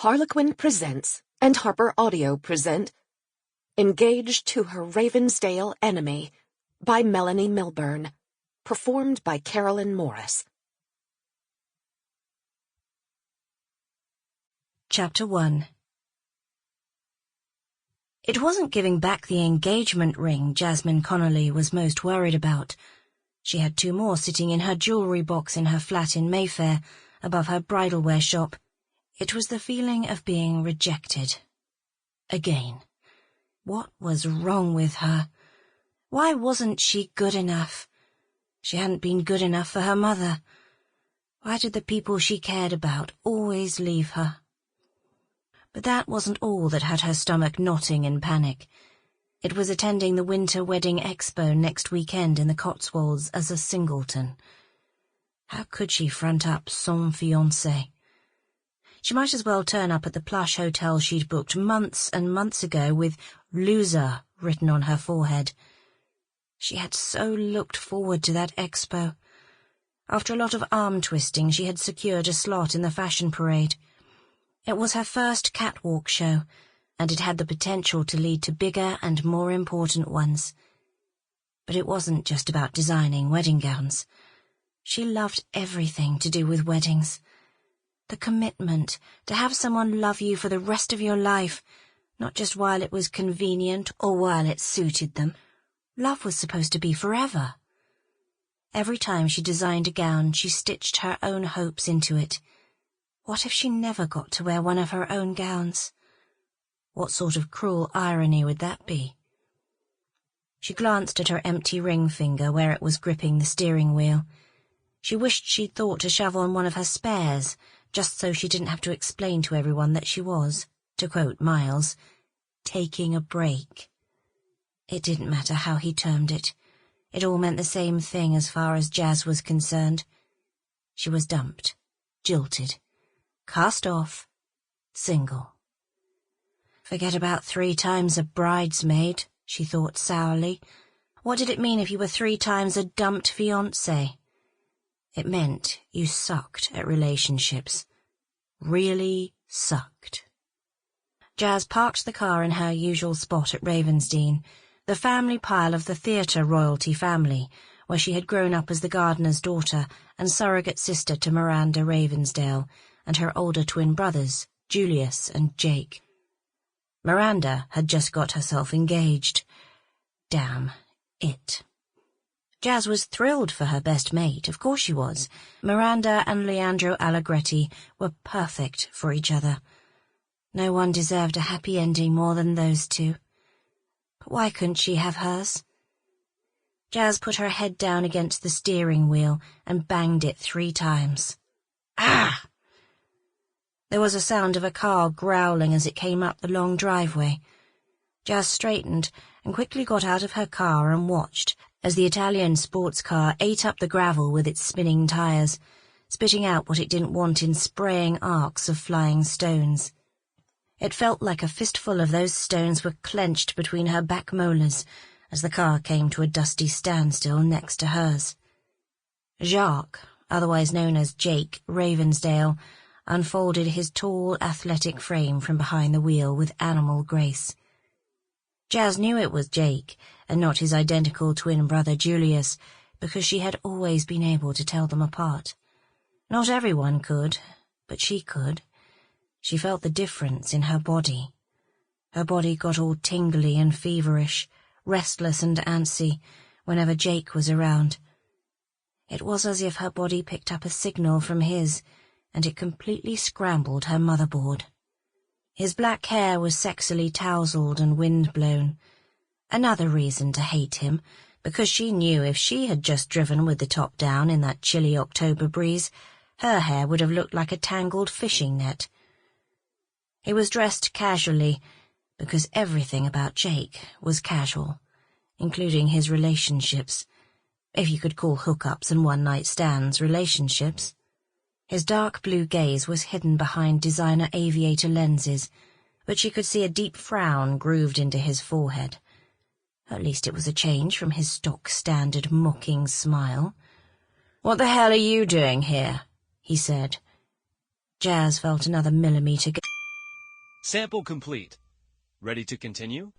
Harlequin presents and Harper Audio present Engaged to Her Ravensdale Enemy by Melanie Milburne, performed by Carolyn Morris. Chapter 1. It wasn't giving back the engagement ring Jasmine Connolly was most worried about. She had 2 more sitting in her jewellery box in her flat in Mayfair, above her bridal-wear shop. It was the feeling of being rejected. Again. What was wrong with her? Why wasn't she good enough? She hadn't been good enough for her mother. Why did the people she cared about always leave her? But that wasn't all that had her stomach knotting in panic. It was attending the Winter Wedding Expo next weekend in the Cotswolds as a singleton. How could she front up sans fiancé? She might as well turn up at the plush hotel she'd booked months and months ago with "loser" written on her forehead. She had so looked forward to that expo. After a lot of arm-twisting, she had secured a slot in the fashion parade. It was her first catwalk show, and it had the potential to lead to bigger and more important ones. But it wasn't just about designing wedding gowns. She loved everything to do with weddings. The commitment to have someone love you for the rest of your life, not just while it was convenient or while it suited them. Love was supposed to be forever. Every time she designed a gown, she stitched her own hopes into it. What if she never got to wear one of her own gowns? What sort of cruel irony would that be? She glanced at her empty ring finger where it was gripping the steering wheel. She wished she'd thought to shove on one of her spares, just so she didn't have to explain to everyone that she was, to quote Miles, taking a break. It didn't matter how he termed it. It all meant the same thing as far as Jazz was concerned. She was dumped, jilted, cast off, single. Forget about 3 times a bridesmaid, she thought sourly. What did it mean if you were 3 times a dumped fiancé? It meant you sucked at relationships. Really sucked. Jazz parked the car in her usual spot at Ravensdene, the family pile of the theatre royalty family, where she had grown up as the gardener's daughter and surrogate sister to Miranda Ravensdale and her older twin brothers, Julius and Jake. Miranda had just got herself engaged. Damn it. Jazz was thrilled for her best mate, of course she was. Miranda and Leandro Allegretti were perfect for each other. No one deserved a happy ending more than those 2. But why couldn't she have hers? Jazz put her head down against the steering wheel and banged it 3 times. Ah! There was a sound of a car growling as it came up the long driveway. Jazz straightened and quickly got out of her car and watched as the Italian sports car ate up the gravel with its spinning tires, spitting out what it didn't want in spraying arcs of flying stones. It felt like a fistful of those stones were clenched between her back molars as the car came to a dusty standstill next to hers. Jacques, otherwise known as Jake Ravensdale, unfolded his tall, athletic frame from behind the wheel with animal grace. Jazz knew it was Jake, and not his identical twin brother Julius, because she had always been able to tell them apart. Not everyone could, but she could. She felt the difference in her body. Her body got all tingly and feverish, restless and antsy, whenever Jake was around. It was as if her body picked up a signal from his, and it completely scrambled her motherboard. His black hair was sexily tousled and wind-blown. Another reason to hate him, because she knew if she had just driven with the top down in that chilly October breeze, her hair would have looked like a tangled fishing net. He was dressed casually, because everything about Jake was casual, including his relationships, if you could call hookups and one-night stands relationships. His dark blue gaze was hidden behind designer aviator lenses, but she could see a deep frown grooved into his forehead. At least it was a change from his stock-standard mocking smile. "What the hell are you doing here?" he said. Jazz felt another millimetre go. Sample complete. Ready to continue?